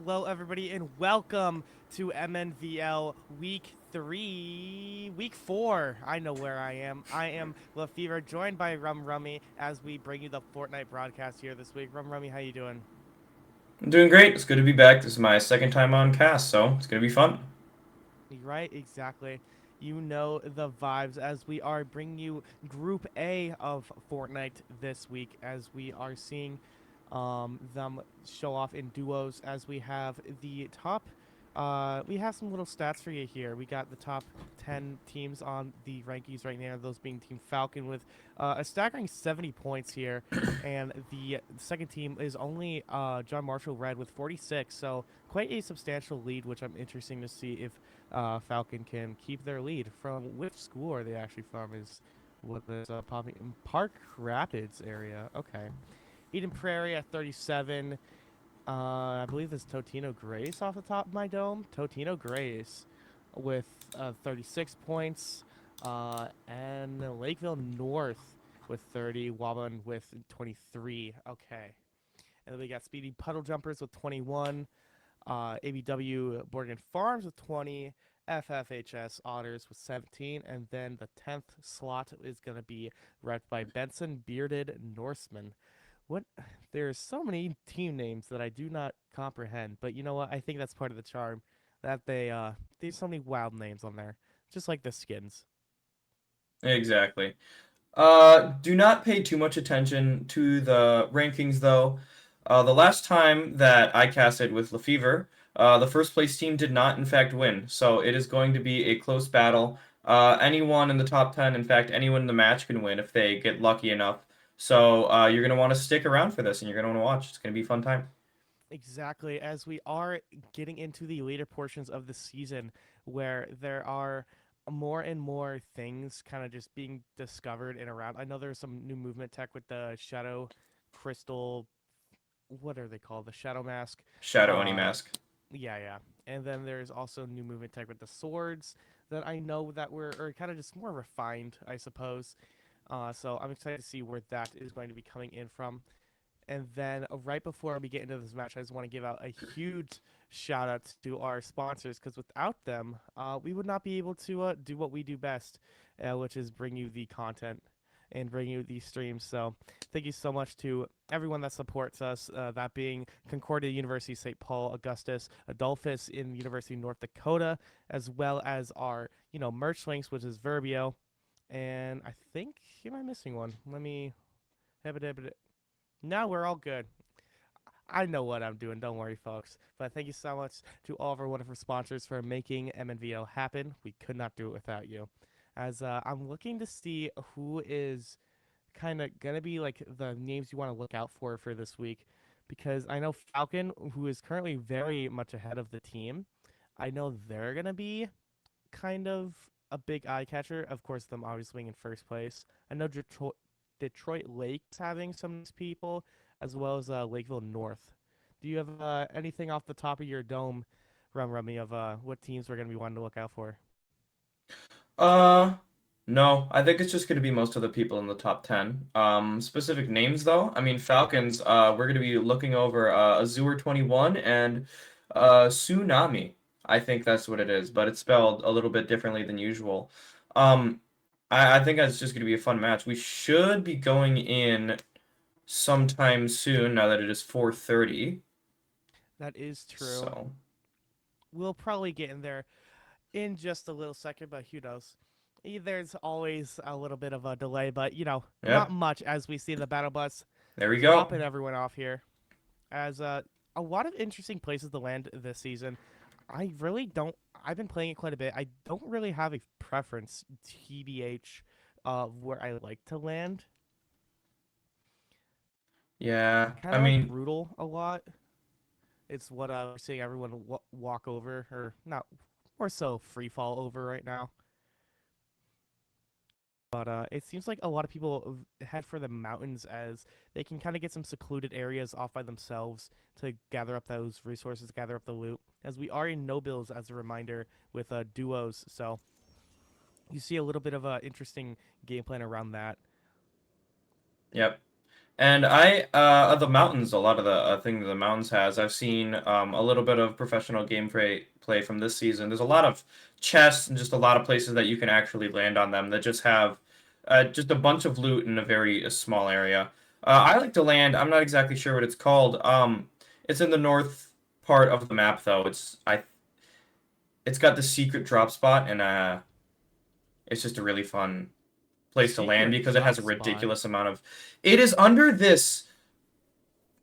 Hello, everybody, and welcome to MNVL Week 3, Week 4. I know where I am. I am LaFever, joined by Rum Rummy as we bring you the Fortnite broadcast here this week. Rum Rummy, how you doing? I'm doing great. It's good to be back. This is my second time on cast, so it's gonna be fun. Right, exactly. You know the vibes as we are bringing you Group A of Fortnite this week as we are seeing them show off in duos as we have the top. We have some little stats for you here. We got the top 10 teams on the rankings right now, those being Team Falcon with a staggering 70 points here. And the second team is only John Marshall Red with 46, so quite a substantial lead, which I'm interesting to see if Falcon can keep their lead. From which school are they actually from? Is what is popping in Park Rapids area? Okay, Eden Prairie at 37. I believe this Totino Grace off the top of my dome. Totino Grace with 36 points, and Lakeville North with 30. Waban with 23. Okay, and then we got Speedy Puddle Jumpers with 21. ABW Borgen Farms with 20, FFHS Otters with 17, and then the 10th slot is going to be repped by Benson Bearded Norseman. What? There's so many team names that I do not comprehend, but you know what? I think that's part of the charm that there's so many wild names on there, just like the skins. Exactly. Do not pay too much attention to the rankings, though. The last time that I casted with Lefevre, the first place team did not, in fact, win. So it is going to be a close battle. Anyone in the top 10, in fact, anyone in the match can win if they get lucky enough. So you're going to want to stick around for this, and you're going to want to watch. It's going to be a fun time. Exactly, as we are getting into the later portions of the season where there are more and more things kind of just being discovered and around. I know there's some new movement tech with the shadow crystal, what are they called? The shadow mask. Shadow Oni Uh Mask. yeah, yeah. And then there's also new movement tech with the swords that I know that were are kind of just more refined, I suppose. So I'm excited to see where that is going to be coming in from. And then right before we get into this match, I just want to give out a huge shout out to our sponsors because without them, we would not be able to do what we do best, which is bring you the content and bring you these streams. So thank you so much to everyone that supports us, that being Concordia University, St. Paul, Augustus, Adolphus in University of North Dakota, as well as our, merch links, which is Verbio. And I think, am I missing one? Let me. No, we're all good. I know what I'm doing. Don't worry, folks. But thank you so much to all of our wonderful sponsors for making MNVL happen. We could not do it without you. As I'm looking to see who is kind of going to be like the names you want to look out for this week. Because I know Falcon, who is currently very much ahead of the team, I know they're going to be kind of a big eye catcher. Of course, them obviously being in first place. I know Detroit Lake's having some nice people, as well as Lakeville North. Do you have anything off the top of your dome, Rummy, of what teams we're going to be wanting to look out for? Uh, no, I think it's just going to be most of the people in the top 10. Specific names though, I mean Falcons, we're going to be looking over Azure 21 and Tsunami. I think that's what it is, but it's spelled a little bit differently than usual. Um, I think that's just going to be a fun match. We should be going in sometime soon now that it is 4:30. That is true. So, We'll probably get in there in just a little second, but who knows? There's always a little bit of a delay, but not yep, much as we see the battle bus there we go. dropping everyone off here. As a lot of interesting places to land this season. I really don't. I've been playing it quite a bit. I don't really have a preference, TBH, where I like to land. Yeah, Kind I of like mean, brutal a lot. It's what we're seeing everyone walk over, or not, more so free fall over right now. But it seems like a lot of people head for the mountains as they can kind of get some secluded areas off by themselves to gather up those resources, gather up the loot. As we are in nobles, as a reminder, with duos, so you see a little bit of a interesting game plan around that. yep. And the mountains, a lot of the thing that the mountains has, I've seen a little bit of professional play from this season. There's a lot of chests and just a lot of places that you can actually land on them that just have just a bunch of loot in a very small area. I like to land. I'm not exactly sure what it's called. It's in the north part of the map though. It's got the secret drop spot and it's just a really fun place to land Secret because it has drop a spot. ridiculous amount of. It is under this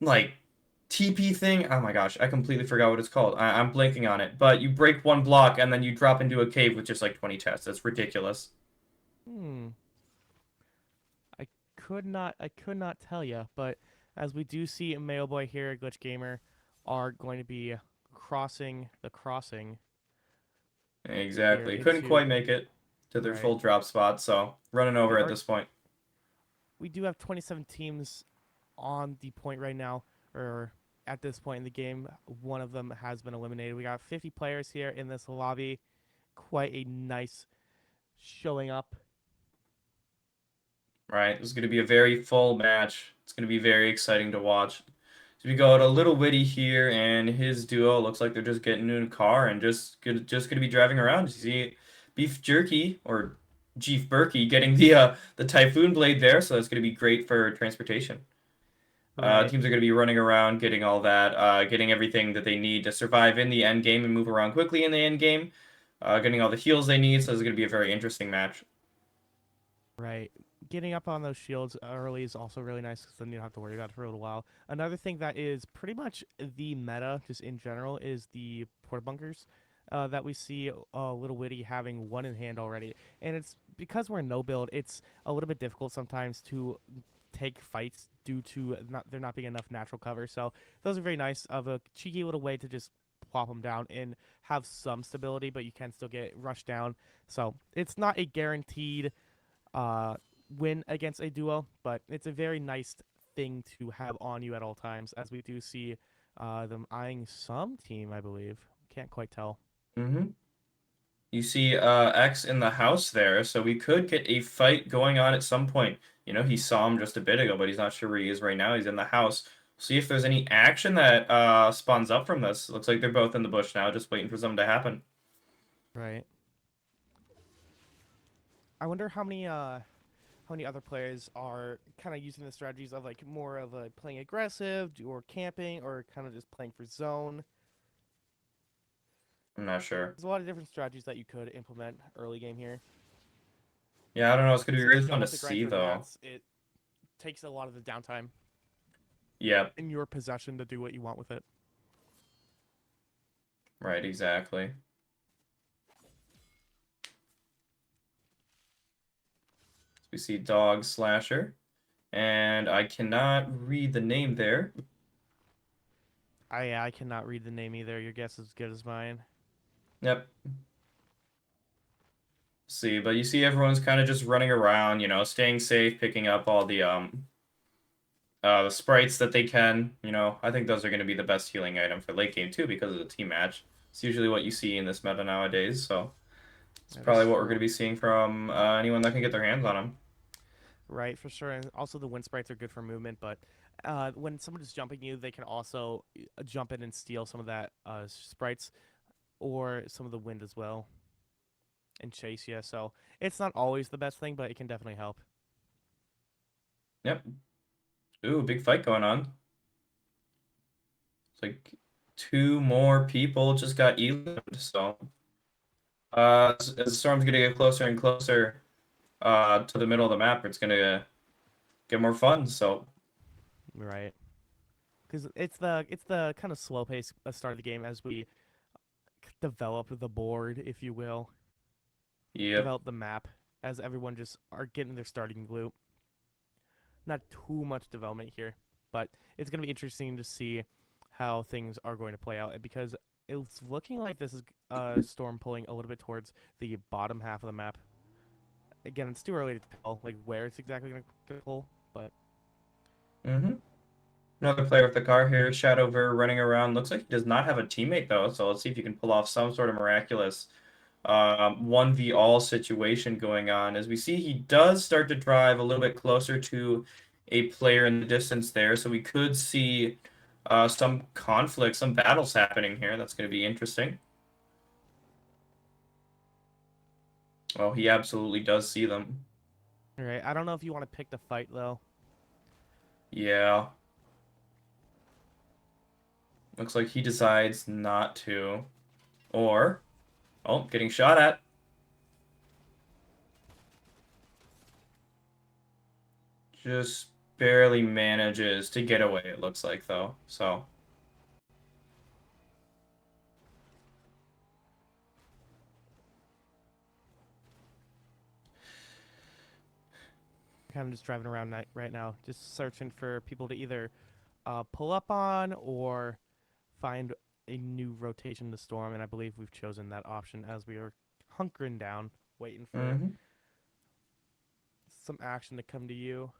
like TP thing. Oh my gosh, I completely forgot what it's called. I'm blanking on it. But you break one block and then you drop into a cave with just like 20 chests. That's ridiculous. Hmm. I could not tell you, but as we do see Mailboy here, Glitch Gamer, are going to be crossing the crossing here Exactly. Couldn't into quite make it to their right. full drop spot, so running over We at are this point. we do have 27 teams on the point right now, or at this point in the game. One of them has been eliminated. We got 50 players here in this lobby. Quite a nice showing up. Right? This is going to be a very full match. It's going to be very exciting to watch. So we got a Little Witty here, and his duo looks like they're just getting in a car and just gonna be driving around. You see Beef Jerky or Chief Berkey getting the Typhoon Blade there, so that's gonna be great for transportation. Right. Teams are gonna be running around, getting all that, getting everything that they need to survive in the end game and move around quickly in the end game, getting all the heals they need. So this is gonna be a very interesting match. Right. Getting up on those shields early is also really nice because then you don't have to worry about it for a little while. Another thing that is pretty much the meta, just in general, is the porta bunkers that we see Little Witty having one in hand already. And it's because we're no build, it's a little bit difficult sometimes to take fights due to there not being enough natural cover. So those are very nice of a cheeky little way to just plop them down and have some stability, but you can still get rushed down. So it's not a guaranteed uh, win against a duo, but it's a very nice thing to have on you at all times, as we do see them eyeing some team, I believe. Can't quite tell. Mm-hmm. You see X in the house there, so we could get a fight going on at some point. You know, he saw him just a bit ago, but he's not sure where he is right now. He's in the house. See if there's any action that spawns up from this. Looks like they're both in the bush now, just waiting for something to happen. Right. I wonder how many other players are kind of using the strategies of like more of a playing aggressive or camping or kind of just playing for zone. I'm not sure. There's a lot of different strategies that you could implement early game here. Yeah, I don't know. It's gonna be Since really you fun don't to have to grind see, for though. mats, it takes a lot of the downtime Yep, in your possession to do what you want with it. right, exactly. So we see Dog Slasher, and I cannot read the name there. I cannot read the name either. Your guess is as good as mine. Yep. See, but you see everyone's kind of just running around, staying safe, picking up all the sprites that they can. I think those are going to be the best healing item for late game too because of the team match. It's usually what you see in this meta nowadays, so it's That probably is what we're going to true. be seeing from anyone that can get their hands on them. Right, for sure. And also the wind sprites are good for movement, but when someone is jumping you, they can also jump in and steal some of that sprites or some of the wind as well and chase you. So it's not always the best thing, but it can definitely help. Yep. Ooh, big fight going on. It's like two more people just got eliminated, so as the storm's going to get closer and closer to the middle of the map, it's going to get more fun. So, Right. Because it's the kind of slow pace start of the game as we develop the board, if you will, yep. develop the map as everyone just are getting their starting loot. Not too much development here, but it's going to be interesting to see how things are going to play out because it's looking like this is Storm pulling a little bit towards the bottom half of the map. Again, it's too early to tell like where it's exactly going to pull, but Mm-hmm. Another player with the car here, Shadowver, running around. Looks like he does not have a teammate though, so let's see if you can pull off some sort of miraculous 1v all situation going on. As we see, he does start to drive a little bit closer to a player in the distance there, so we could see some conflict, some battles happening here. That's going to be interesting. Well, he absolutely does see them. All right. I don't know if you want to pick the fight though. Yeah. Looks like he decides not to. Or, oh, getting shot at. Just barely manages to get away, it looks like, though. So, Kind of just driving around right now, just searching for people to either pull up on or find a new rotation to storm. And I believe we've chosen that option as we are hunkering down, waiting for mhm. some action to come to you.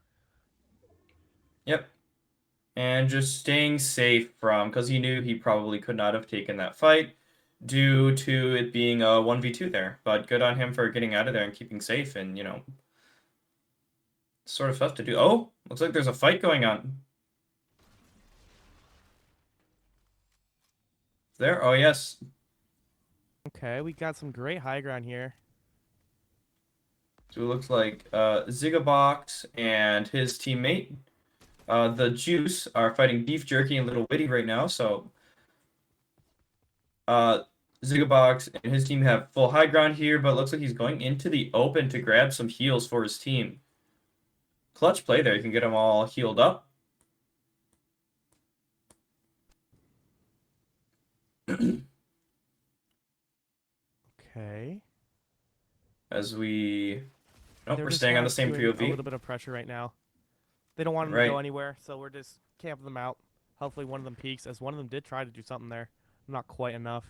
Yep. And just staying safe from, because he knew he probably could not have taken that fight due to it being a 1v2 there. But good on him for getting out of there and keeping safe and, sort of tough to do. Oh, looks like there's a fight going on. There? Oh, yes. Okay, we got some great high ground here. So it looks like Zigabox and his teammate, the Juice, are fighting Beef Jerky and Little Witty right now. So uh, Zigabox and his team have full high ground here, but it looks like he's going into the open to grab some heals for his team. Clutch play there. You can get them all healed up. Okay. As we... Nope, They're we're just staying on kind the of same doing a POV. little bit of pressure right now. They don't want him to go Right. anywhere, so we're just camping them out. Hopefully one of them peaks, as one of them did try to do something there. Not quite enough.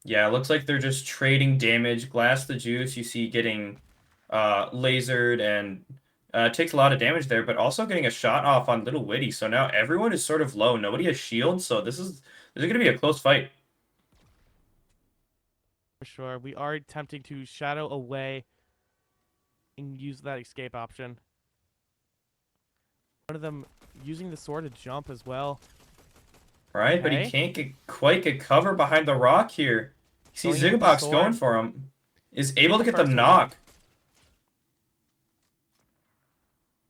Yeah, it looks like they're just trading damage. Glass the Juice, you see getting lasered and takes a lot of damage there, but also getting a shot off on Little Witty. So now everyone is sort of low. Nobody has shields, so this is going to be a close fight. For sure. We are attempting to shadow away and use that escape option. One of them using the sword to jump as well. Right, but he Okay. can't quite get cover behind the rock here. You see Going in with the Zigabox going sword. for him. Is Gets able to the get the first one. knock.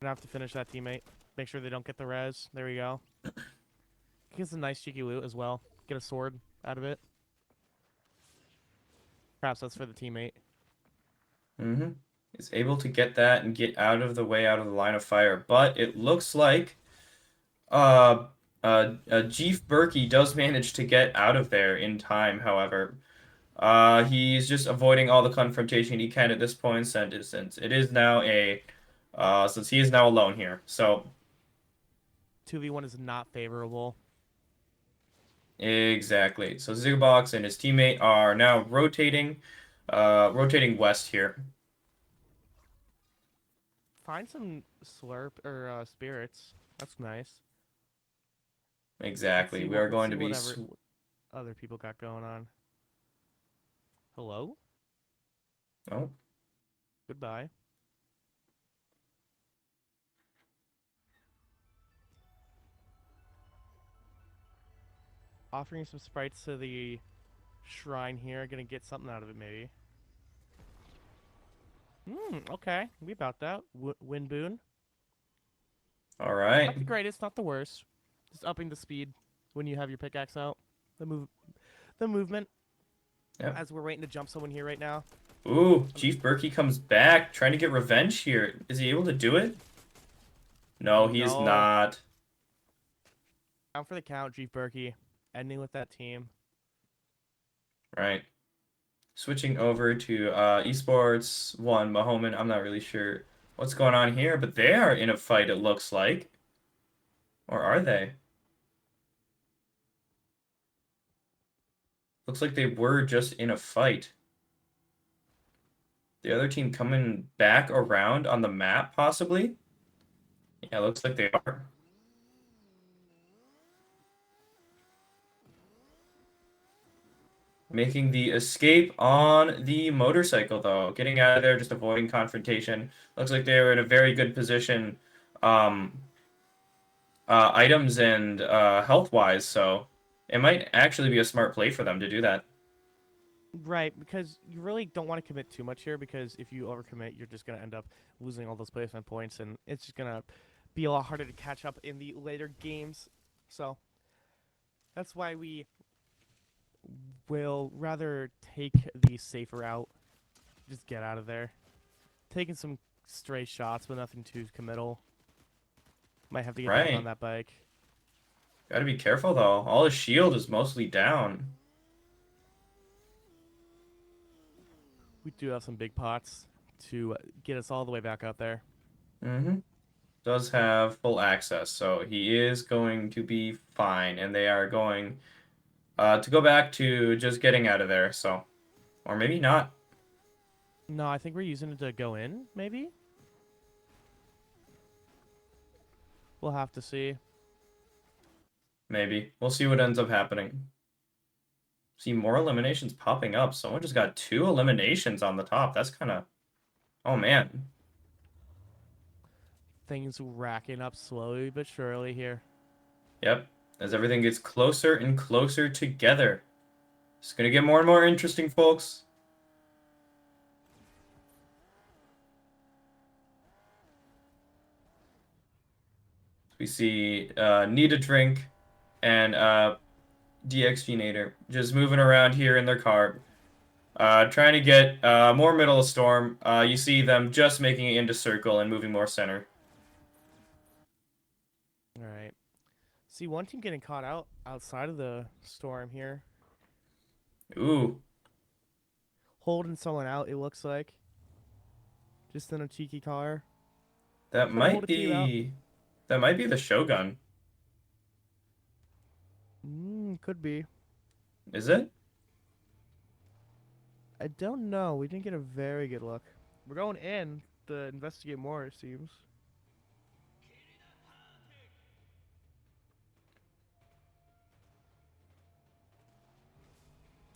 Gonna have to finish that teammate. Make sure they don't get the res. There we go. Gets a nice cheeky loot as well. Get a sword out of it. Perhaps that's for the teammate. Mm-hmm. Is able to get that and get out of the way, out of the line of fire. But it looks like Jeef Berkey does manage to get out of there in time, however. He's just avoiding all the confrontation he can at this point, since it is now since he is now alone here. So 2v1 is not favorable. exactly. So Zigbox and his teammate are now rotating west here. Find some slurp or spirits. That's nice. Let's Exactly. see We what are going to be whatever other people got going on. Hello? oh, Goodbye. Offering some sprites to the shrine here. Gonna get something out of it, maybe. Okay. We about that. Wind boon. all Not right. the greatest, not the worst. Just upping the speed when you have your pickaxe out. The move, the movement. Yep. As we're waiting to jump someone here right now. Ooh, Chief Berkey comes back, trying to get revenge here. Is he able to do it? No, he is No. not. Down for the count, Chief Berkey. Ending with that team. Right. Switching over to Esports 1, Mahoman. I'm not really sure what's going on here, but they are in a fight, it looks like. Or are they? Looks like they were just in a fight. The other team coming back around on the map, possibly? Yeah, looks like they are. Making the escape on the motorcycle, though. Getting out of there, just avoiding confrontation. Looks like they were in a very good position um, items and health wise, so it might actually be a smart play for them to do that. Right, because you really don't want to commit too much here because if you overcommit, you're just going to end up losing all those placement points and it's just going to be a lot harder to catch up in the later games. So that's why we will rather take the safer route. Just get out of there. Taking some stray shots, but nothing too committal. Might have to get back on Right. that bike. Gotta be careful though. All his shield is mostly down. We do have some big pots to get us all the way back up there. Mm-hmm. Does have full access, so he is going to be fine, and they are going to go back to just getting out of there, so. Or maybe not. No, I think we're using it to go in, maybe? We'll have to see. Maybe. We'll see what ends up happening. See more eliminations popping up. Someone just got 2 eliminations on the top. That's kind of... Oh, man. Things racking up slowly but surely here. Yep. As everything gets closer and closer together. It's going to get more and more interesting, folks. We see Need a Drink and DXGnator just moving around here in their car. Trying to get more middle of storm. You see them just making it into circle and moving more center. All right. See, one team getting caught out outside of the storm here. Ooh, Holding someone out, it looks like. Just in a cheeky car. that Trying to hold might a team out. be that might be the Shogun. Could be. Is it? I don't know. We didn't get a very good look. We're going in to investigate more, it seems.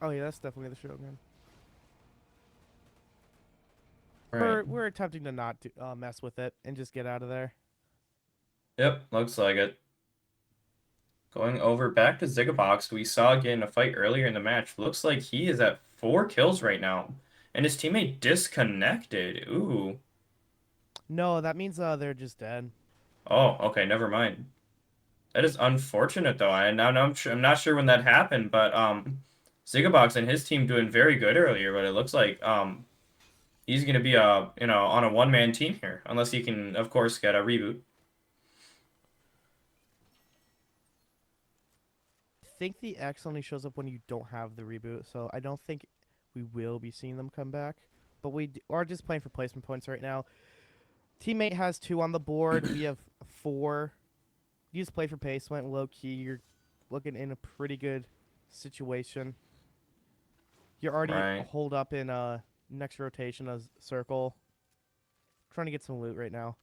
Oh yeah, that's definitely the Shogun. Right. We're attempting to not mess with it and just get out of there. Yep, looks like it. Going over back to Zigabox, who we saw get in a fight earlier in the match. Looks like he is at 4 kills right now. And his teammate disconnected. Ooh. No, that means they're just dead. Oh, okay, never mind. That is unfortunate though. I'm not sure when that happened, but Zigabox and his team doing very good earlier, but it looks like he's gonna be on a one-man team here, unless he can, of course, get a reboot. I think the X only shows up when you don't have the reboot, so I don't think we will be seeing them come back. But we are just playing for placement points right now. Teammate has 2 on the board. We have 4. You just play for placement, low key. You're looking in a pretty good situation. You're already Right, holed up in next rotation as circle. Trying to get some loot right now.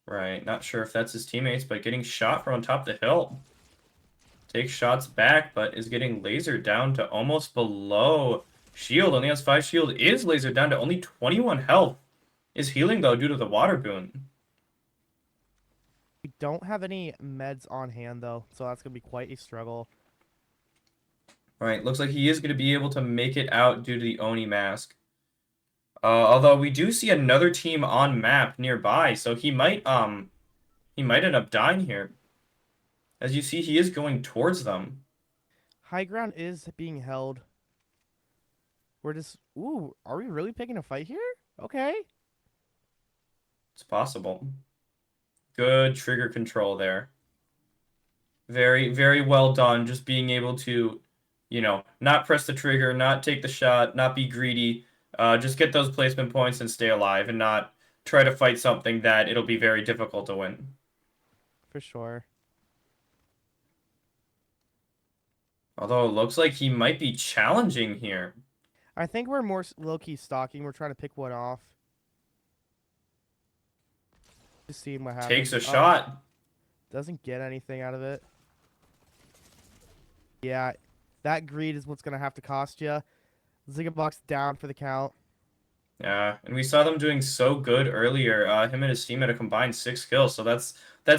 right. Not sure if that's his teammates, but getting shot from on top of the hill. Takes shots back, but is getting lasered down to almost below shield. Only has 5 shield. Is lasered down to only 21 health. Is healing though due to the water boon. We don't have any meds on hand though, so that's gonna be quite a struggle. Right, looks like he is going to be able to make it out due to the Oni mask. Although we do see another team on map nearby, so he might end up dying here. As you see, he is going towards them. High ground is being held. We're just ooh, are we really picking a fight here? Okay. It's possible. Good trigger control there. Very, very well done. Just being able to, not press the trigger, not take the shot, not be greedy. Just get those placement points and stay alive and not try to fight something that it'll be very difficult to win. For sure. Although it looks like he might be challenging here. I think we're more low key stalking. We're trying to pick one off. Just seeing what Takes happens. a Oh, shot. doesn't get anything out of it. Yeah, that greed is what's gonna have to cost you. Zigabox down for the count. Yeah, and we saw them doing so good earlier. Him and his team had a combined 6 kills, so that's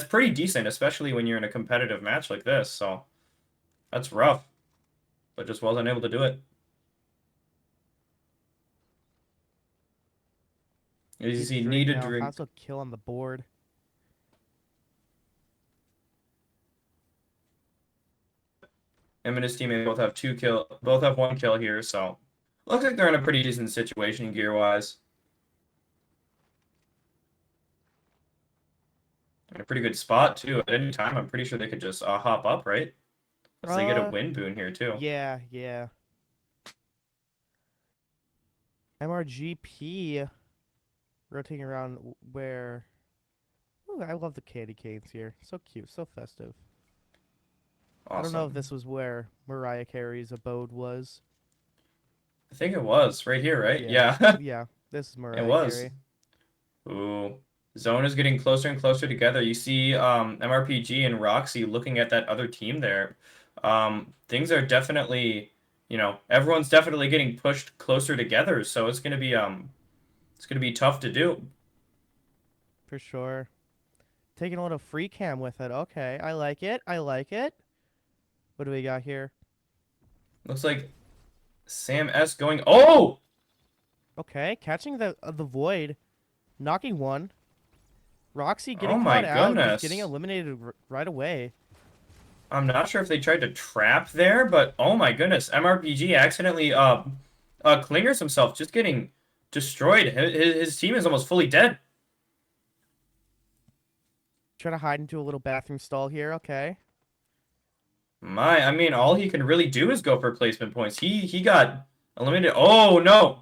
pretty decent, especially when you're in a competitive match like this. So that's rough, but just wasn't able to do it. As you He's see, need Drake a now drink. has a kill on the board. Him and his teammate both have 1 kill here. So looks like they're in a pretty decent situation gear wise. In a pretty good spot too. At any time, I'm pretty sure they could just hop up, right? Unless they get a Uh, win boon here too. yeah, yeah. MRGP rotating around where. Ooh, I love the candy canes here. So cute, so festive. I don't know if Awesome. this was where Mariah Carey's abode was. I think it was right here, right? Yeah, Yeah, yeah. This is it Mariah was. Carey. Ooh. Zone is getting closer and closer together. You see MRPG and Roxy looking at that other team there. Things are definitely, everyone's definitely getting pushed closer together, so it's gonna be tough to do. For sure. Taking a little free cam with it. Okay, I like it. I like it. What do we got here? Looks like Sam S going. Oh! Okay, catching the void, knocking one. Roxy Oh getting my caught out, just getting goodness. eliminated right away. I'm not sure if they tried to trap there, but oh my goodness, MRPG accidentally clingers himself, just getting destroyed. His team is almost fully dead. Trying to hide into a little bathroom stall here. Okay. I mean, all he can really do is go for placement points. He got eliminated. Oh no,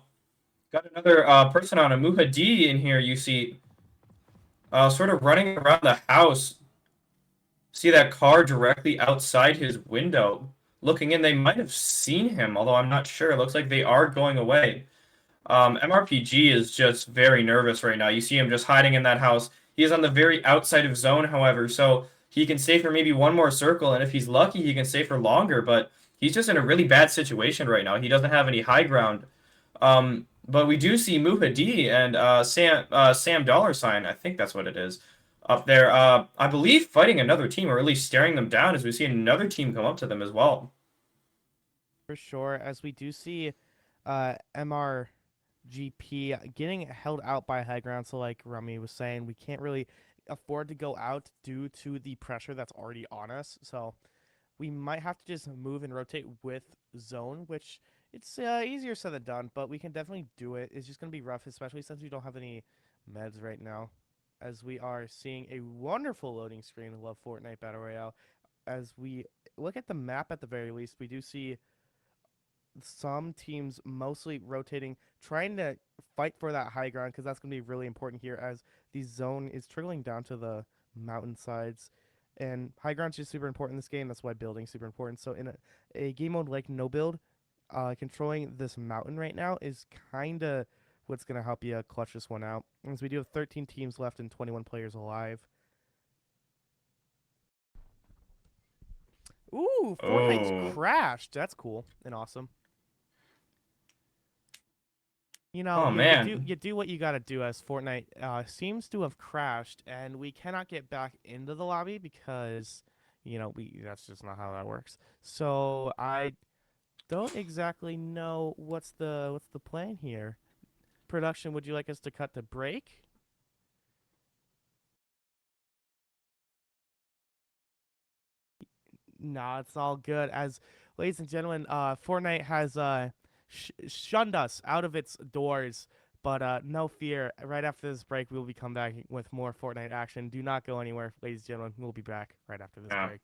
got another person on a Muhadi in here. You see, sort of running around the house. See that car directly outside his window. Looking in, they might have seen him, although I'm not sure. It looks like they are going away. MRPG is just very nervous right now. You see him just hiding in that house. He is on the very outside of zone, however, so he can stay for maybe one more circle, and if he's lucky, he can stay for longer, but he's just in a really bad situation right now. He doesn't have any high ground. But we do see Muhadi and Sam Dollar Sign, I think that's what it is, up there. I believe fighting another team, or at least staring them down, as we see another team come up to them as well. For sure, as we do see MRGP getting held out by high ground. So, like Rummy was saying, we can't really afford to go out due to the pressure that's already on us. So, we might have to just move and rotate with zone, which it's easier said than done, but we can definitely do it. It's just going to be rough, especially since we don't have any meds right now. As we are seeing a wonderful loading screen. Love Fortnite Battle Royale. As we look at the map at the very least, we do see some teams mostly rotating, trying to fight for that high ground because that's going to be really important here as the zone is trickling down to the mountainsides. And high ground's just super important in this game. That's why building's super important. So in a game mode like no build, controlling this mountain right now is kind of what's going to help you clutch this one out. As we do have 13 teams left and 21 players alive. Ooh, Fortnite's Oh, crashed. That's cool and awesome. You know, oh you do man. you do what you gotta do as Fortnite seems to have crashed, and we cannot get back into the lobby because, we that's just not how that works. So I don't exactly know what's the plan here. Production, would you like us to cut to break? Nah, it's all good. As ladies and gentlemen, Fortnite has shunned us out of its doors. But no fear. Right after this break, we will be come back with more Fortnite action. Do not go anywhere, ladies and gentlemen. We'll be back right after this Yeah. break.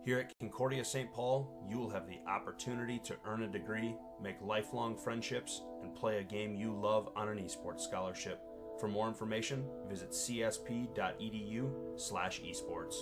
Here at Concordia St. Paul, you will have the opportunity to earn a degree, make lifelong friendships, and play a game you love on an esports scholarship. For more information, visit csp.edu/esports.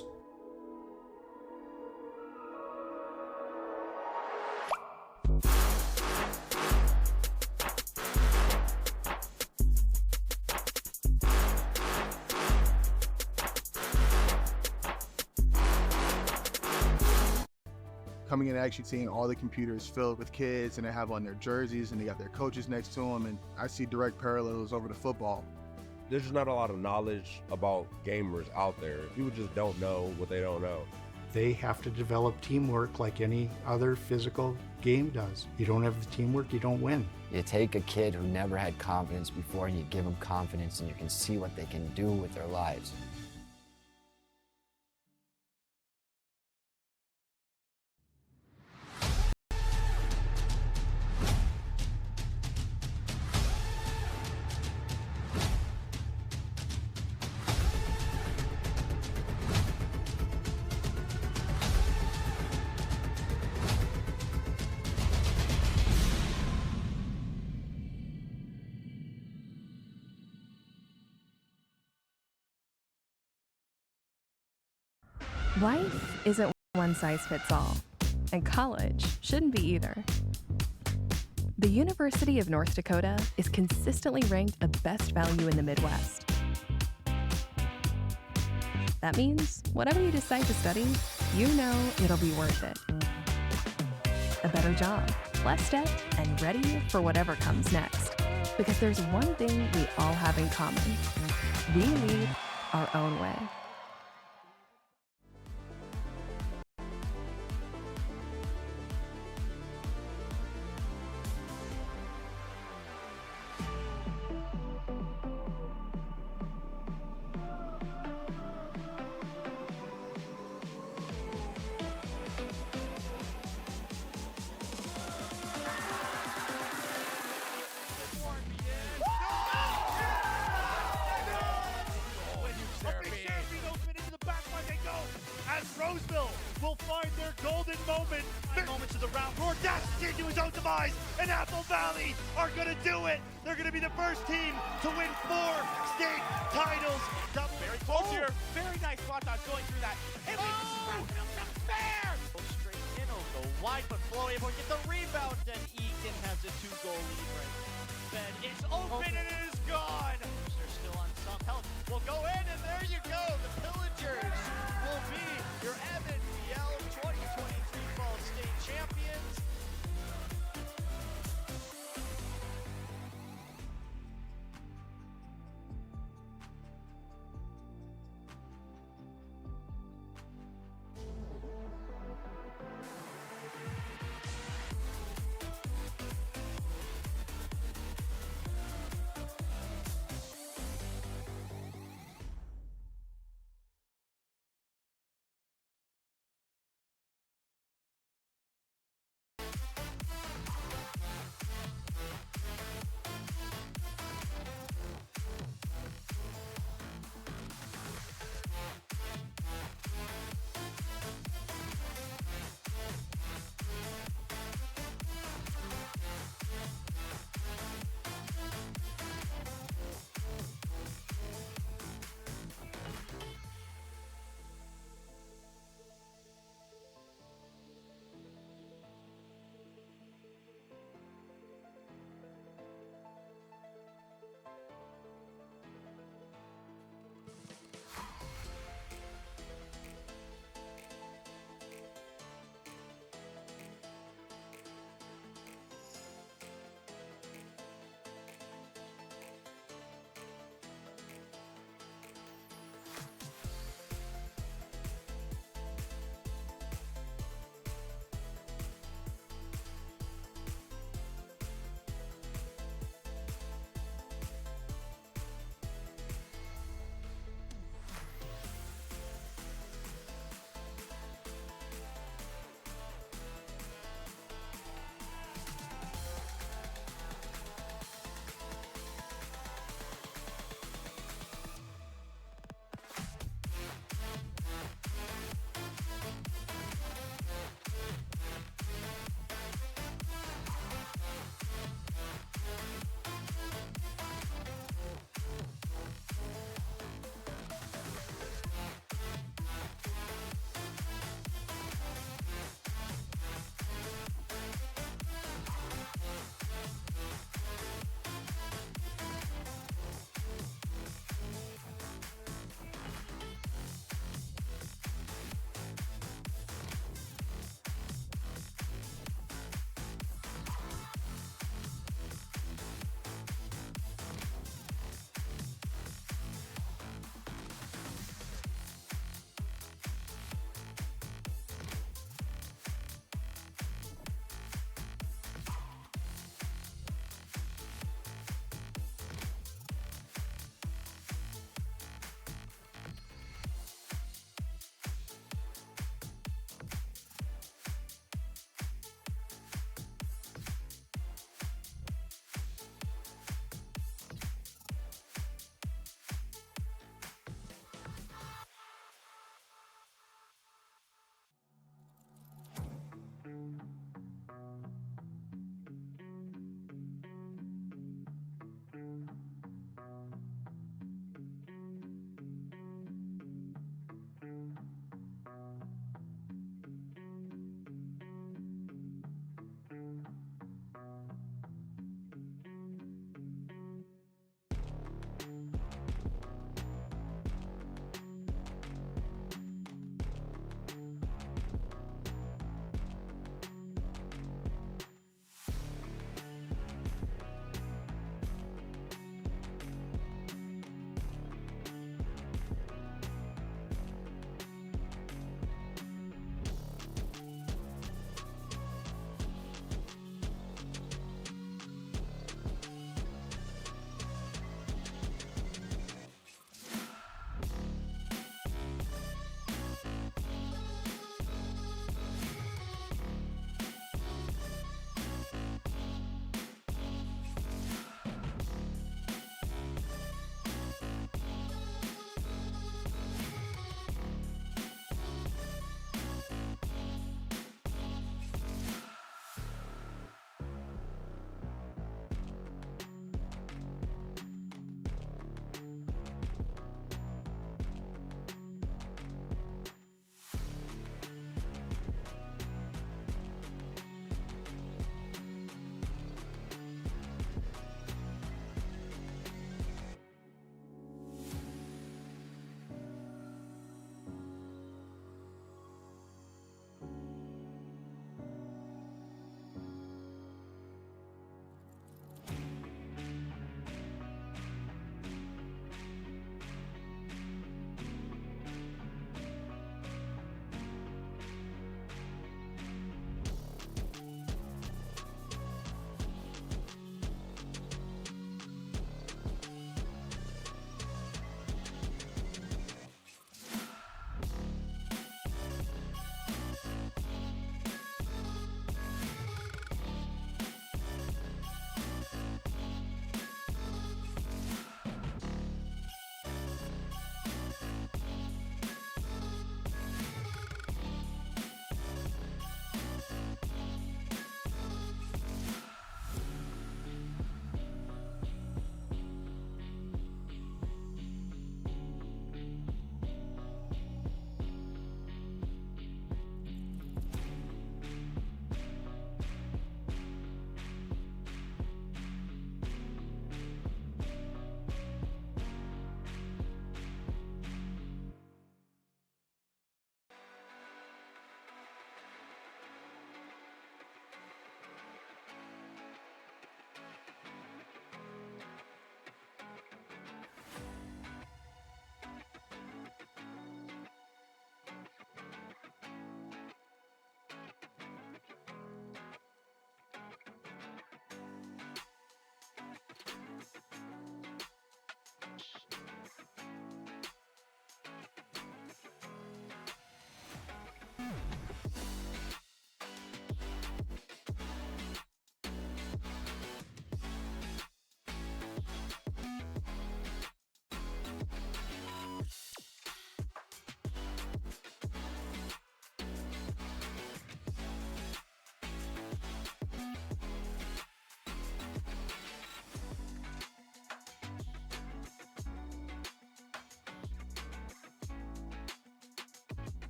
coming in and actually seeing all the computers filled with kids, and they have on their jerseys and they got their coaches next to them, and I see direct parallels over to football. There's just not a lot of knowledge about gamers out there. People just don't know what they don't know. They have to develop teamwork like any other physical game does. You don't have the teamwork, you don't win. You take a kid who never had confidence before and you give them confidence, and you can see what they can do with their lives. Life isn't one size fits all, and college shouldn't be either. The University of North Dakota is consistently ranked a best value in the Midwest. That means whatever you decide to study, you know it'll be worth it. A better job, less debt, and ready for whatever comes next. Because there's one thing we all have in common. We lead our own way. As Roseville will find their golden moment. 9 moments of the round. Roar dashes into his own demise, and Apple Valley are going to do it. They're going to be the first team to win 4 state titles. Very close here. Very nice spot dodge going through that. And fair. Go straight in, it'll go wide, but Flo able to get the rebound, and Egan has a 2-goal lead right. Then it's open and it is gone. They're still on some health. We'll go in, and there you go. The Pillagers will be your MNVL 2023 Fall State Champions.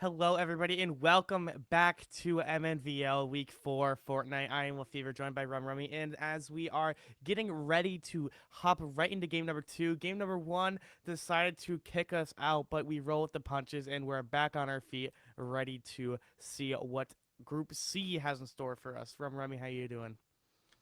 Hello, everybody, and welcome back to MNVL Week 4 Fortnite. I am LaFever, joined by Rummy, and as we are getting ready to hop right into game number 2, game number 1 decided to kick us out, but we roll with the punches, and we're back on our feet, ready to see what Group C has in store for us. Rummy, how you doing?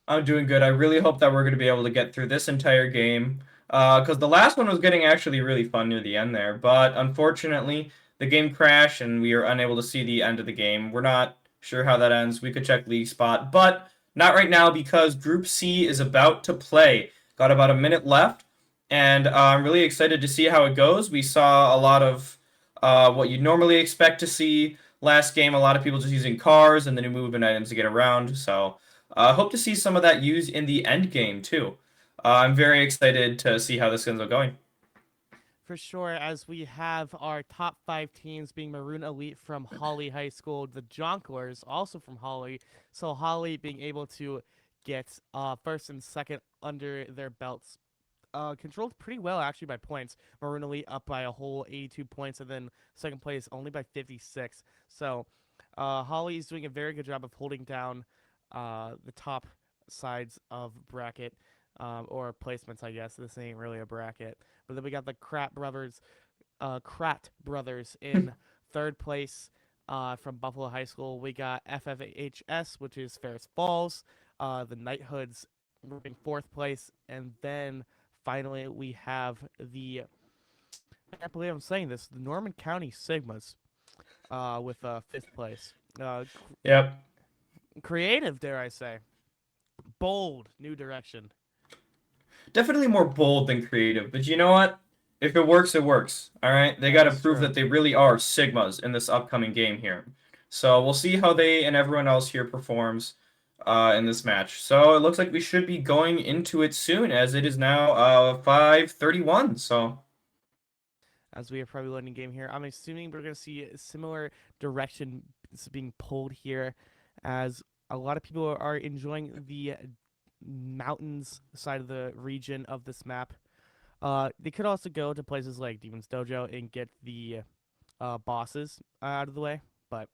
I'm doing good. I really hope that we're going to be able to get through this entire game, because the last one was getting actually really fun near the end there, but unfortunately, the game crashed and we are unable to see the end of the game. We're not sure how that ends. We could check League Spot, but not right now because Group C is about to play. Got about a minute left, and I'm really excited to see how it goes. We saw a lot of what you'd normally expect to see last game, a lot of people just using cars and the new movement items to get around, so hope to see some of that used in the end game too. I'm very excited to see how this ends up going. For sure, as we have our top 5 teams being Maroon Elite from Holly High School, the Jonglers also from Holly, so Holly being able to get first and second under their belts. Controlled pretty well actually by points. Maroon Elite up by a whole 82 points, and then second place only by 56. So Holly is doing a very good job of holding down the top sides of bracket, or placements, I guess. This ain't really a bracket. But then we got the Krat brothers in third place from Buffalo High School. We got FFHS, which is Ferris Falls. The Knighthoods in fourth place. And then finally we have I can't believe I'm saying this, the Norman County Sigmas with fifth place. Yep. Creative, dare I say. Bold, new direction. Definitely more bold than creative, but you know what? If it works, it works. All right, they got to prove that they really are Sigmas in this upcoming game here. So we'll see how they and everyone else here performs in this match. So it looks like we should be going into it soon, as it is now 5:31. So as we are probably learning game here, I'm assuming we're going to see a similar direction being pulled here, as a lot of people are enjoying the mountains side of the region of this map. They could also go to places like Demon's Dojo and get the bosses out of the way, but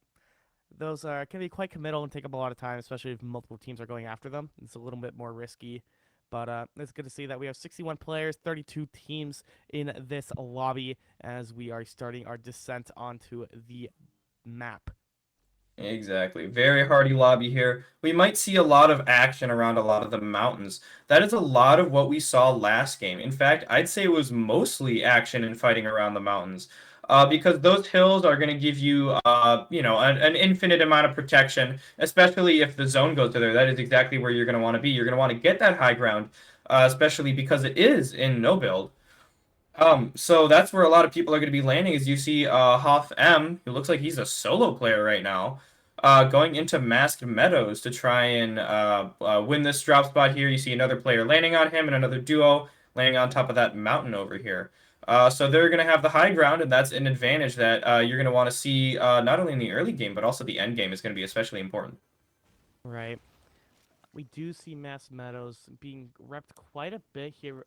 those can be quite committal and take up a lot of time, especially if multiple teams are going after them. It's a little bit more risky, but it's good to see that we have 61 players, 32 teams in this lobby as we are starting our descent onto the map. exactly. Very hardy lobby here. We might see a lot of action around a lot of the mountains. That is a lot of what we saw last game. In fact, I'd say it was mostly action and fighting around the mountains. Because those hills are going to give you, an infinite amount of protection, especially if the zone goes to there. That is exactly where you're going to want to be. You're going to want to get that high ground, especially because it is in no build. So that's where a lot of people are going to be landing. As you see, Hoff M, who looks like he's a solo player right now, going into Masked Meadows to try and win this drop spot here. You see another player landing on him and another duo landing on top of that mountain over here. So they're going to have the high ground, and that's an advantage that you're going to want to see not only in the early game, but also the end game is going to be especially important. Right. We do see Masked Meadows being repped quite a bit here.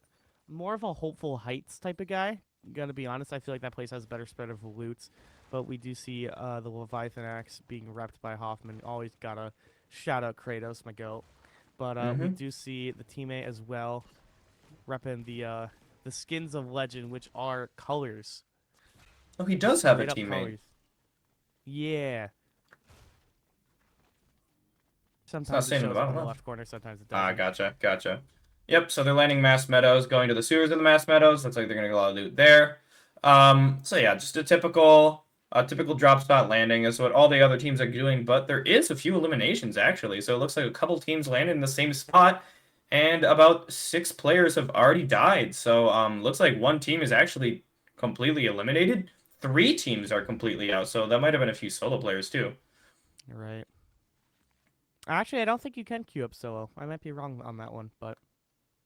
More of a Hopeful Heights type of guy. Gonna be honest, I feel like that place has a better spread of loot. But we do see the Leviathan Axe being repped by Hoffman. Always gotta shout out Kratos, my goat. But we do see the teammate as well repping the Skins of Legend, which are colors. Oh, he does have a Straight up teammate. colors. Yeah. It's Sometimes not it saying shows about up in the enough. left corner, sometimes it doesn't. Gotcha. Yep, so they're landing Masked Meadows, going to the sewers of the Masked Meadows. Looks like they're going to get a lot of loot there. So yeah, just a typical drop spot landing is what all the other teams are doing, but there is a few eliminations, actually. So it looks like a couple teams landed in the same spot, and about 6 players have already died. So looks like one team is actually completely eliminated. 3 teams are completely out, so that might have been a few solo players, too. Right. Actually, I don't think you can queue up solo. I might be wrong on that one, but...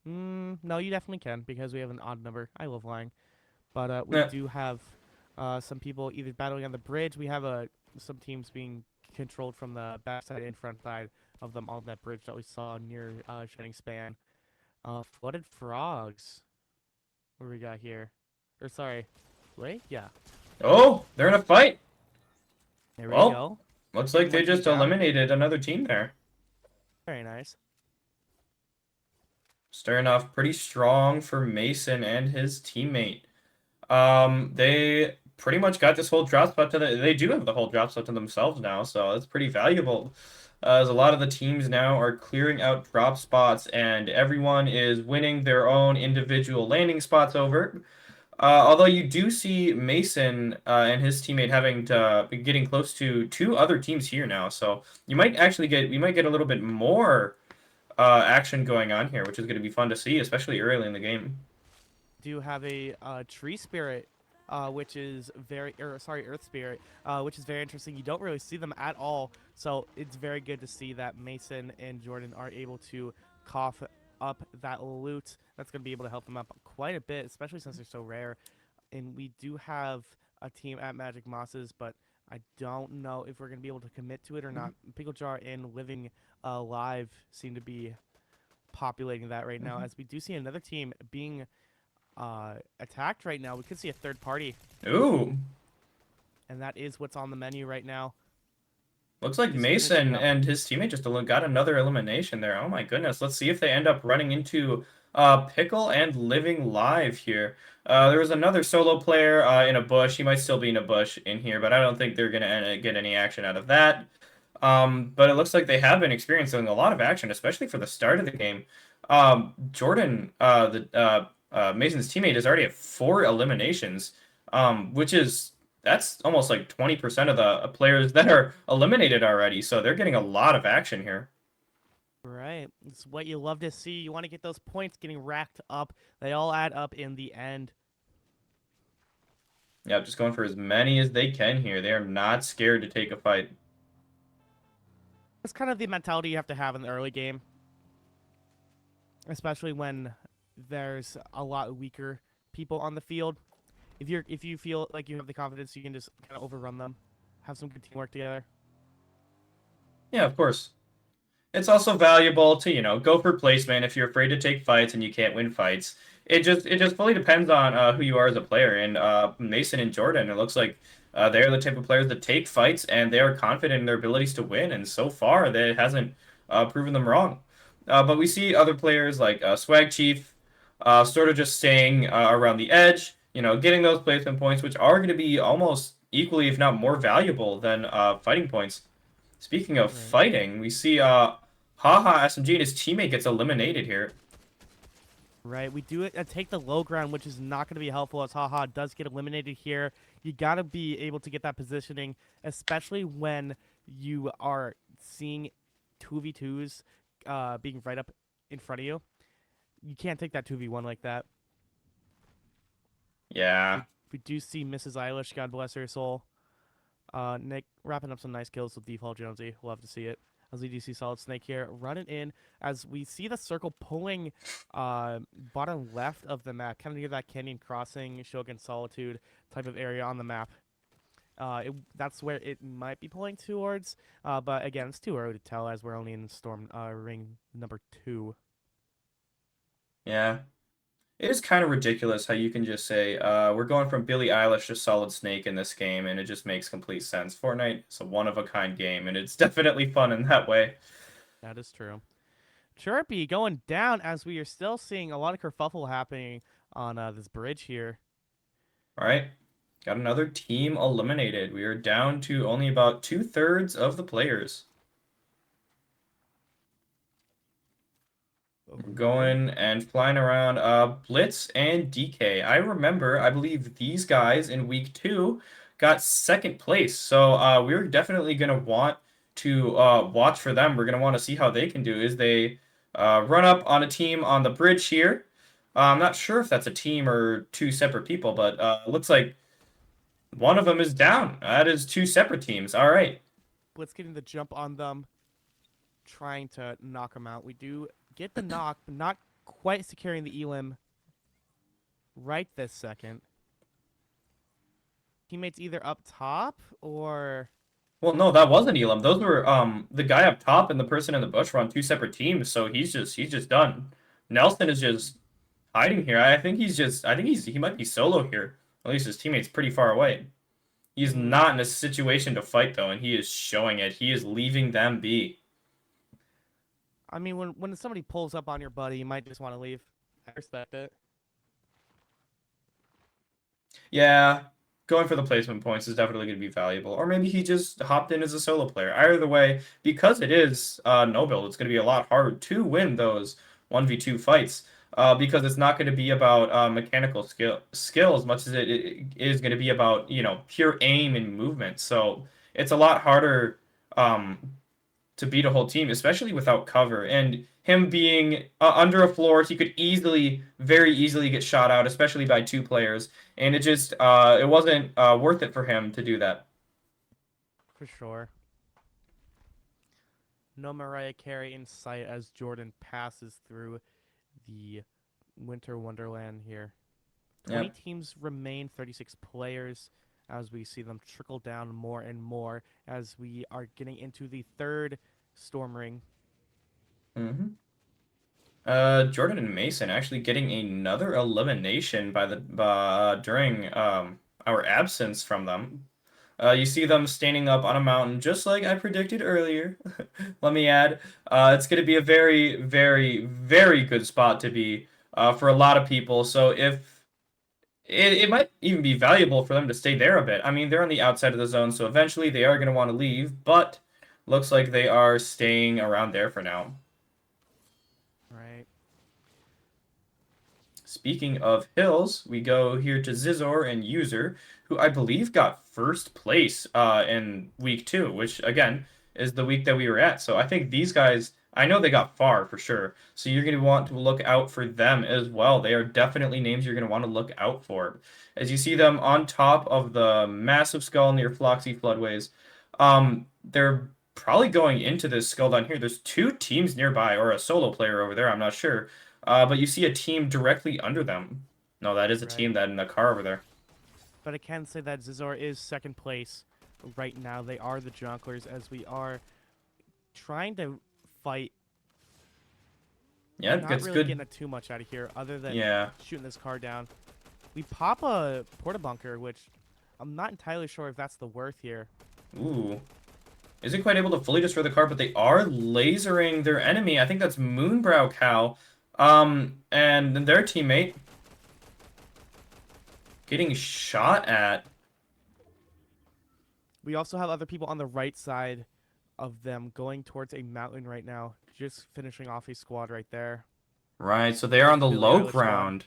no, you definitely can, because we have an odd number. I love lying. But we do have some people either battling on the bridge. We have some teams being controlled from the backside and front side of them on that bridge that we saw near Shining Span. Flooded Frogs. What do we got here? Or sorry. Wait? Yeah. Oh, they're in a fight. There we Well, go. looks like they One team just down. eliminated another team there. Very nice. Starting off pretty strong for Mason and his teammate. They pretty much got this whole drop spot they do have the whole drop spot to themselves now, so that's pretty valuable. As a lot of the teams now are clearing out drop spots, and everyone is winning their own individual landing spots over. Although you do see Mason and his teammate having to be getting close to two other teams here now, so we might get a little bit more action going on here, which is going to be fun to see, especially early in the game. Do have a tree spirit, which is earth spirit, which is very interesting. You don't really see them at all, so it's very good to see that Mason and Jordan are able to cough up that loot. That's going to be able to help them up quite a bit, especially since they're so rare. And we do have a team at Magic Mosses, but I don't know if we're going to be able to commit to it or not. Pickle Jar and Living Alive seem to be populating that right now, as we do see another team being attacked right now. We could see a third party, Ooh, and that is what's on the menu right now. looks like Just Mason finishing up. and his teammate just got another elimination there. Oh my goodness. Let's see if they end up running into Pickle and Living Live here. There was another solo player in a bush. He might still be in a bush in here, but I don't think they're going to get any action out of that. But it looks like they have been experiencing a lot of action, especially for the start of the game. Jordan, Mason's teammate, is already at 4 eliminations, that's almost like 20% of the players that are eliminated already. So they're getting a lot of action here. Right. It's what you love to see. You want to get those points getting racked up. They all add up in the end. Yeah, just going for as many as they can here. They are not scared to take a fight. It's kind of the mentality you have to have in the early game, especially when there's a lot weaker people on the field. If you feel like you have the confidence, you can just kind of overrun them, have some good teamwork together. Yeah, of course. It's also valuable to, go for placement if you're afraid to take fights and you can't win fights. It just fully depends on who you are as a player. And Mason and Jordan, it looks like they're the type of players that take fights and they are confident in their abilities to win. And so far, that hasn't proven them wrong. But we see other players like Swag Chief sort of just staying around the edge, getting those placement points, which are going to be almost equally, if not more valuable than fighting points. Speaking of fighting, we see Haha SMG and his teammate gets eliminated here. Right, we do take the low ground, which is not going to be helpful as Haha does get eliminated here. You got to be able to get that positioning, especially when you are seeing 2v2s being right up in front of you. You can't take that 2v1 like that. Yeah. We do see Mrs. Eilish, God bless her soul. Nick wrapping up some nice kills with Default Jonesy. Love to see it. As we do see Solid Snake here running in as we see the circle pulling bottom left of the map, kind of near that Canyon Crossing, Shogun Solitude type of area on the map. That's where it might be pulling towards, but again, it's too early to tell as we're only in Storm Ring number 2. Yeah. It is kind of ridiculous how you can just say, we're going from Billie Eilish to Solid Snake in this game, and it just makes complete sense. Fortnite is a one-of-a-kind game, and it's definitely fun in that way. That is true. Chirpy going down as we are still seeing a lot of kerfuffle happening on this bridge here. All right. Got another team eliminated. We are down to only about 2/3 of the players. We're going and flying around Blitz and DK. I believe these guys in week 2 got 2nd place. So we're definitely going to want to watch for them. We're going to want to see how they can do as they run up on a team on the bridge here. I'm not sure if that's a team or 2 separate people, but it looks like one of them is down. That is 2 separate teams. All right. Blitz getting the jump on them, trying to knock them out. We do get the knock, but not quite securing the elim right this second. Teammates either up top or... Well, no, that wasn't Elam. Those were the guy up top and the person in the bush were on 2 separate teams, so he's just done. Nelson is just hiding here. I think he might be solo here. At least his teammate's pretty far away. He's not in a situation to fight, though, and he is showing it. He is leaving them be. I mean, when somebody pulls up on your buddy, you might just want to leave. I respect it. Yeah, going for the placement points is definitely going to be valuable. Or maybe he just hopped in as a solo player. Either way, because it is no build, it's going to be a lot harder to win those 1v2 fights. Because it's not going to be about mechanical skill as much as it is going to be about, pure aim and movement. So it's a lot harder to beat a whole team, especially without cover. And him being under a floor, he could very easily get shot out, especially by 2 players. And it wasn't worth it for him to do that. For sure. No Mariah Carey in sight as Jordan passes through the Winter Wonderland here. 20 teams remain, 36 players, as we see them trickle down more and more as we are getting into the 3rd Storm Ring. Mm-hmm. Jordan and Mason actually getting another elimination during our absence from them. You see them standing up on a mountain, just like I predicted earlier. Let me add, it's going to be a very, very, very good spot to be for a lot of people. So if it might even be valuable for them to stay there a bit. I mean, they're on the outside of the zone, so eventually they are going to want to leave, but looks like they are staying around there for now. Right. Speaking of hills, we go here to Zizor and User, who I believe got 1st place in week 2, which again is the week that we were at. So I think these guys, I know they got far for sure. So you're going to want to look out for them as well. They are definitely names you're going to want to look out for. As you see them on top of the massive skull near Floxy Floodways, they're probably going into this skull down here. There's 2 teams nearby, or a solo player over there, I'm not sure. But you see a team directly under them. No, that is a team that in the car over there. But I can say that Zizor is 2nd place right now. They are the Jonglers as we are trying to fight. Yeah, not it's really good. getting too much out of here other than shooting this car down. We pop a porta bunker, which I'm not entirely sure if that's the worth here. Ooh. Isn't quite able to fully destroy the car, but they are lasering their enemy. I think that's Moonbrow Cow. And their teammate getting shot at. We also have other people on the right side of them going towards a mountain right now, just finishing off a squad right there. Right, so they are on the low ground.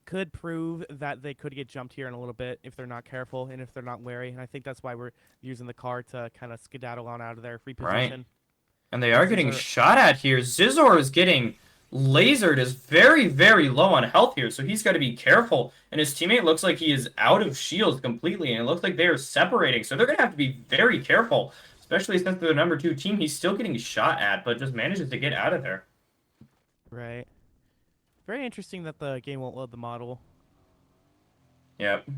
Could prove that they could get jumped here in a little bit if they're not careful and if they're not wary. And I think that's why we're using the car to kind of skedaddle on out of there, free position. Right. And they are getting shot at here. Zizor is getting lasered, is very, very low on health here, so he's got to be careful. And his teammate looks like he is out of shields completely, and it looks like they are separating. So they're going to have to be very careful, especially since they're the number 2 team. He's still getting shot at, but just manages to get out of there. Right. Very interesting that the game won't load the model. Yep.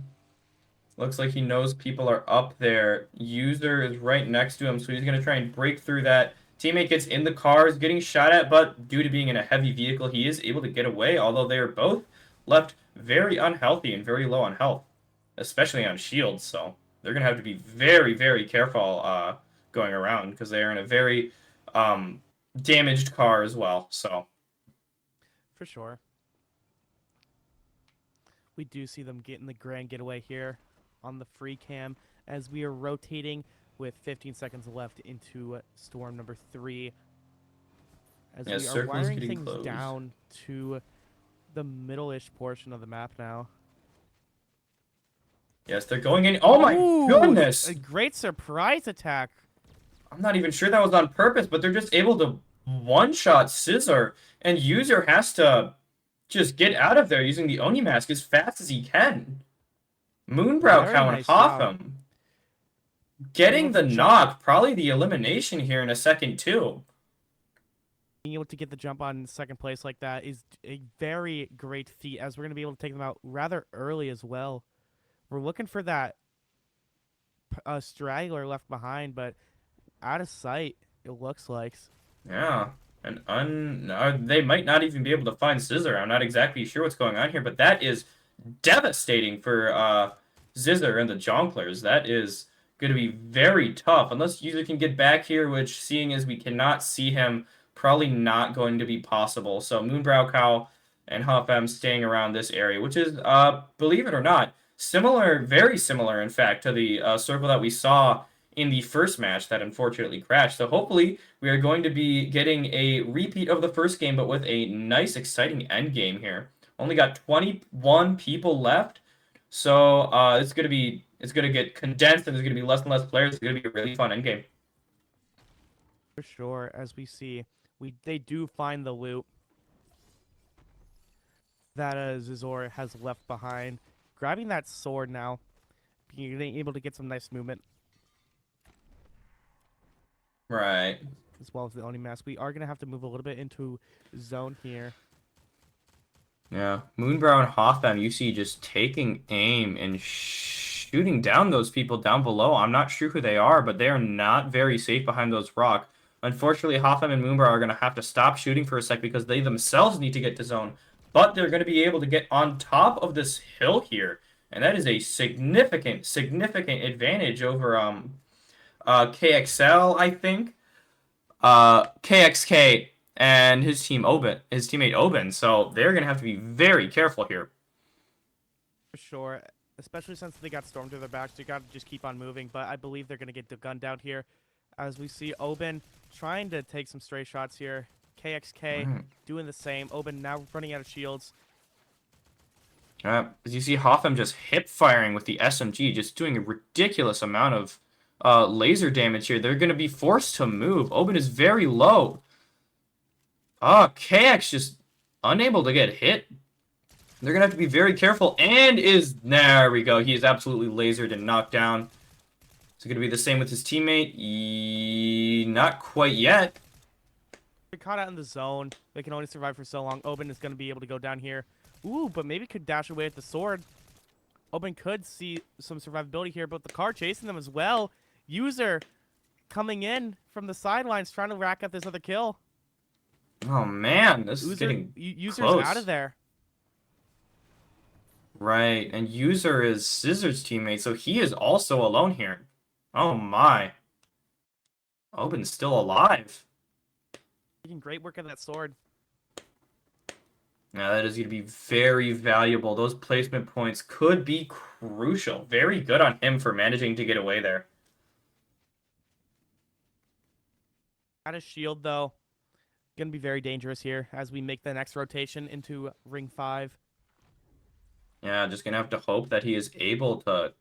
Looks like he knows people are up there. User is right next to him, so he's going to try and break through that. Teammate gets in the car, is getting shot at, but due to being in a heavy vehicle, he is able to get away, although they are both left very unhealthy and very low on health, especially on shields, so they're going to have to be very, very careful going around, because they are in a very damaged car as well, so. For sure. We do see them getting the grand getaway here on the free cam as we are rotating with 15 seconds left into storm number 3. As we are wiring things down to the middle-ish portion of the map now. Yes, they're going in. Oh my goodness! A great surprise attack. I'm not even sure that was on purpose, but they're just able to one-shot Scissor, and User has to just get out of there using the Oni Mask as fast as he can. Moonbrow Cow and Hotham getting the knock, probably the elimination here in a second too. Being able to get the jump on 2nd place like that is a very great feat, as we're going to be able to take them out rather early as well. We're looking for that straggler left behind, but out of sight, it looks like. Yeah, and they might not even be able to find Scissor. I'm not exactly sure what's going on here, but that is devastating for Zizzer and the Jonglers. That is going to be very tough. Unless User can get back here, which, seeing as we cannot see him, probably not going to be possible. So Moonbrow Cow and Huffam staying around this area, which is, believe it or not, similar, very similar, in fact, to the circle that we saw in the first match that unfortunately crashed. So hopefully we are going to be getting a repeat of the first game, but with a nice, exciting end game here. Only got 21 people left, so it's gonna get condensed, and there's gonna be less and less players. It's gonna be a really fun end game. For sure, as we see, they do find the loot that Zizor has left behind. Grabbing that sword now, being able to get some nice movement, Right. as well as the Oni mask. We are going to have to move a little bit into zone here. Yeah. Moonbrow and Hotham, you see just taking aim and shooting down those people down below. I'm not sure who they are, but they are not very safe behind those rocks. Unfortunately, Hotham and Moonbrow are going to have to stop shooting for a sec because they themselves need to get to zone. But they're going to be able to get on top of this hill here. And that is a significant advantage over KXL, I think. KXK and his teammate Oben. So they're going to have to be very careful here. For sure, especially since they got stormed to their backs. You got to just keep on moving, but I believe they're going to get the gun down here. As we see Oben trying to take some stray shots here. KXK doing the same. Oben now running out of shields. As you see Hotham just hip firing with the SMG, just doing a ridiculous amount of laser damage here. They're going to be forced to move. Oben is very low. KX just unable to get hit. They're going to have to be very careful. And there we go. He is absolutely lasered and knocked down. Is it going to be the same with his teammate? Not quite yet. They're caught out in the zone. They can only survive for so long. Oben is going to be able to go down here. Ooh, but maybe could dash away with the sword. Oben could see some survivability here, but the car chasing them as well. User coming in from the sidelines trying to rack up this other kill. Oh, man. This is getting User's close. out of there. Right, and User is Scissor's teammate, so he is also alone here. Oh, my. Oben's still alive. Making great work of that sword. Now that is going to be very valuable. Those placement points could be crucial. Very good on him for managing to get away there. Out of shield, though. Going to be very dangerous here as we make the next rotation into Ring 5. Yeah, just going to have to hope that he is able to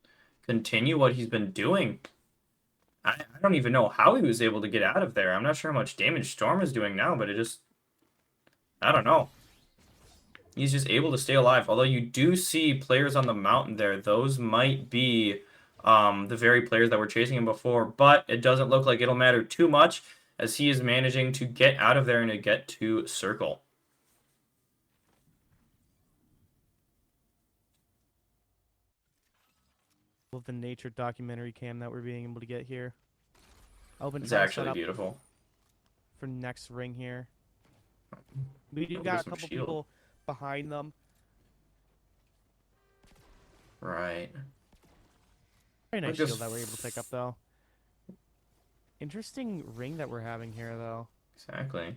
continue what he's been doing. I don't even know how he was able to get out of there. I'm not sure how much damage Storm is doing now, but I don't know. He's just able to stay alive. Although you do see players on the mountain there. Those might be the very players that were chasing him before. But it doesn't look like it'll matter too much as he is managing to get out of there and to get to circle. Of the nature documentary cam that we're being able to get here. Open It's actually beautiful. For next ring here. We do got a couple people behind them. Right. Very nice shield that we're able to pick up, though. Interesting ring that we're having here, though. Exactly.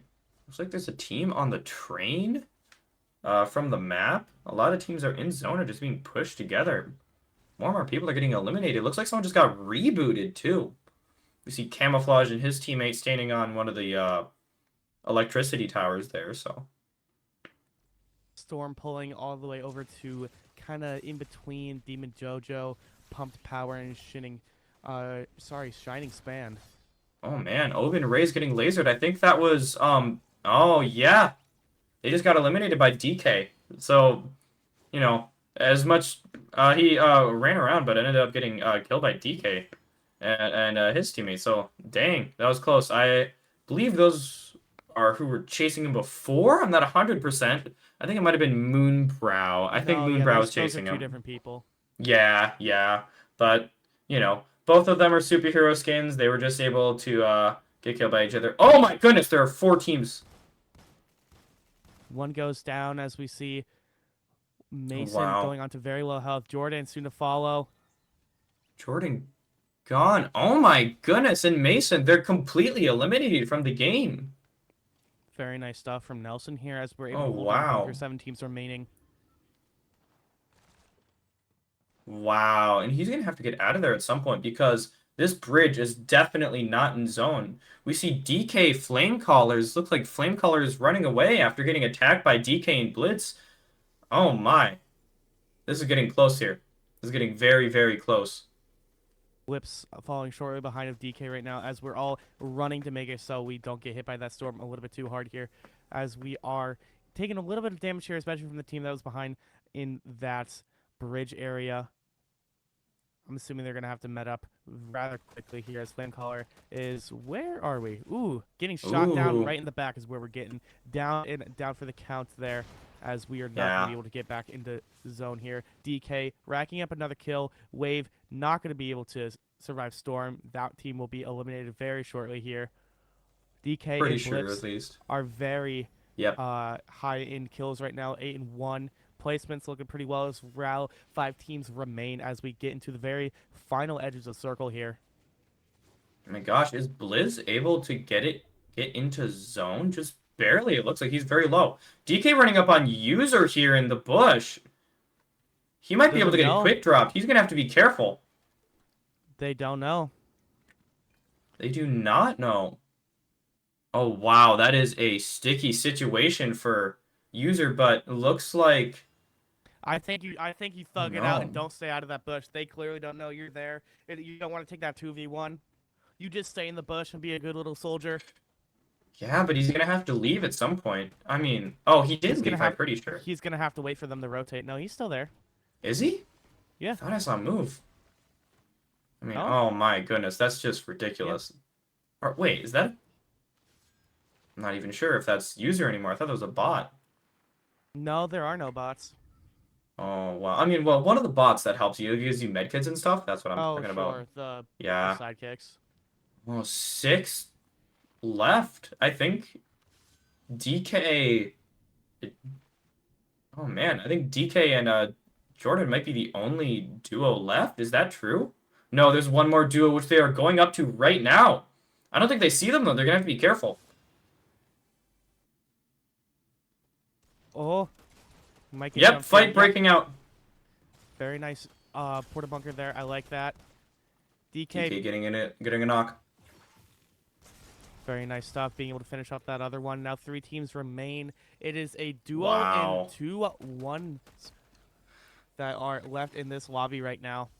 Looks like there's a team on the train from the map. A lot of teams are in zone or just being pushed together. More and more people are getting eliminated. Looks like someone just got rebooted, too. We see Camouflage and his teammate standing on one of the electricity towers there, so. Storm pulling all the way over to kind of in between Demon Jojo, Pumped Power, and Shining Span. Oh, man. Oben Ray's getting lasered. I think that was, oh, yeah. They just got eliminated by DK. So, you know, as much, he ran around, but ended up getting killed by DK and his teammate. So, dang, that was close. I believe those are who were chasing him before. I'm not 100%. I think it might have been Moonbrow. I think Moonbrow was chasing him. Two different people. Yeah. But, you know, both of them are superhero skins. They were just able to get killed by each other. Oh my goodness, there are 4 teams. One goes down as we see Mason going on to very low health. Jordan soon to follow. Jordan gone. Oh my goodness. And Mason, they're completely eliminated from the game. Very nice stuff from Nelson here as we're able Oh, to hold down bunker. wow. 7 teams remaining. Wow. And he's going to have to get out of there at some point because this bridge is definitely not in zone. We see DK Flamecallers. Looks like Flamecallers running away after getting attacked by DK and Blitz. Oh my. This is getting close here. This is getting very, very close. Blips falling shortly behind of DK right now as we're all running to make it so we don't get hit by that storm a little bit too hard here, as we are taking a little bit of damage here, especially from the team that was behind in that bridge area. I'm assuming they're going to have to met up rather quickly here as Flamecaller is... Where are we? Ooh, getting shot down Ooh. right in the back is where we're getting down for the count there, as we are not going Yeah. to be able to get back into the zone here. DK racking up another kill. Wave not going to be able to survive Storm. That team will be eliminated very shortly here. DK Pretty and sure, Blips at least. are very Yep. high in kills right now, 8 and 1. Placements looking pretty well as RAL 5 teams remain as we get into the very final edges of circle here. Oh my gosh, is Blizz able to get into zone? Just barely. It looks like he's very low. DK running up on user here in the bush. He might be able to get a quick drop. He's going to have to be careful. They don't know. They do not know. Oh, wow. That is a sticky situation for user, but looks like... I think you thug it out and don't stay out of that bush. They clearly don't know you're there. You don't want to take that 2v1. You just stay in the bush and be a good little soldier. Yeah, but he's going to have to leave at some point. I mean, oh, he did leave, I'm pretty sure. He's going to have to wait for them to rotate. No, he's still there. Is he? Yeah. I thought I saw him move. I mean, Oh. oh my goodness, that's just ridiculous. Yeah. Or, wait, is that... I'm not even sure if that's user anymore. I thought that was a bot. No, there are no bots. Oh, wow. I mean, well, one of the bots that helps you gives you medkits and stuff. That's what I'm talking about. The Yeah. sidekicks. Well, 6 left, I think. DK... Oh, man. I think DK and Jordan might be the only duo left. Is that true? No, there's one more duo which they are going up to right now. I don't think they see them, though. They're going to have to be careful. Oh. Might get Yep, jumped fight in. breaking out. Very nice porta bunker there. I like that. DK getting a knock. Very nice stuff, being able to finish off that other one. Now 3 teams remain. It is a duo Wow. and 2 ones that are left in this lobby right now.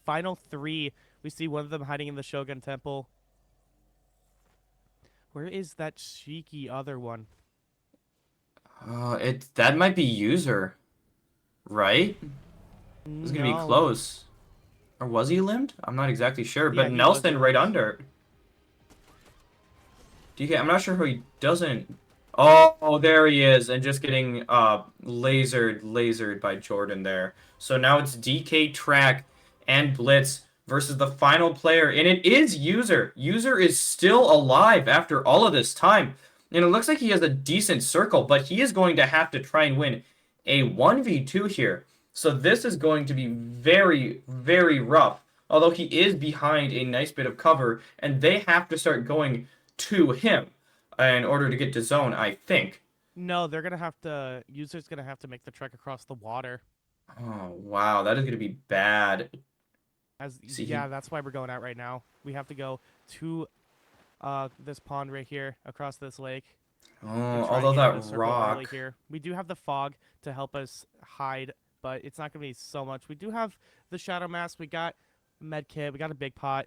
Final 3. We see one of them hiding in the Shogun Temple. Where is that cheeky other one? That might be user, right? It's gonna be close. Or was he limbed? I'm not exactly sure, Yeah, but he Nelson was. right under. DK, I'm not sure who he doesn't. Oh, there he is, and just getting lasered by Jordan there. So now it's DK Track and Blitz versus the final player, and it is User. User is still alive after all of this time. And it looks like he has a decent circle, but he is going to have to try and win a 1v2 here. So this is going to be very, very rough. Although he is behind a nice bit of cover, and they have to start going to him in order to get to zone, I think. No, they're going to have to... User's going to have to make the trek across the water. Oh, wow. That is going to be bad. Yeah, that's why we're going out right now. We have to go to... this pond right here across this lake. Oh, although that rock. Here. We do have the fog to help us hide, but it's not going to be so much. We do have the shadow mask. We got a med kit. We got a big pot,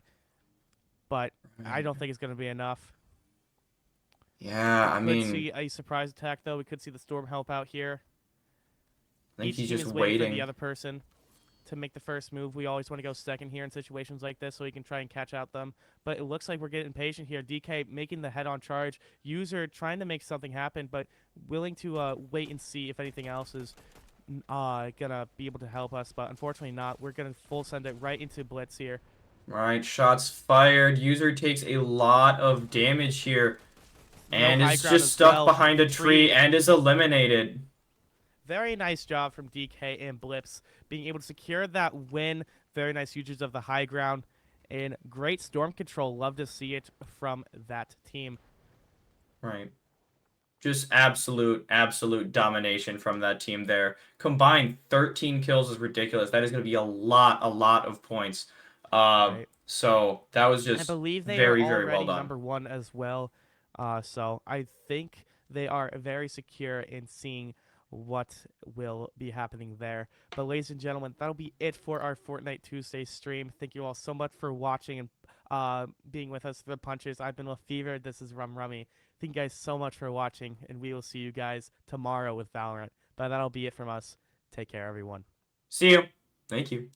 but I don't think it's going to be enough. Yeah, I mean, we could see a surprise attack though. We could see the storm help out here. I think Each he's team just is waiting. for the other person to make the first move. We always want to go second here in situations like this so we can try and catch out them. But it looks like we're getting patient here. DK making the head-on charge. User trying to make something happen, but willing to wait and see if anything else is gonna be able to help us. But unfortunately not. We're gonna full send it right into Blitz here. Right, shots fired. User takes a lot of damage here. And is just stuck behind a tree and is eliminated. Very nice job from DK and Blips being able to secure that win Very nice usage of the high ground and great storm control. Love to see it from that team. Right. Just absolute domination from that team there. Combined 13 kills is ridiculous. That is going to be a lot of points. Right. So that was I just believe they are very well already done. #1 as well. So I think they are very secure in seeing what will be happening there. But ladies and gentlemen, that'll be it for our Fortnite Tuesday stream. Thank you all so much for watching and being with us for the punches. I've been LaFever. This is Rummy. Thank you guys so much for watching, and we will see you guys tomorrow with Valorant. But that'll be it from us. Take care, everyone. See you. Thank you.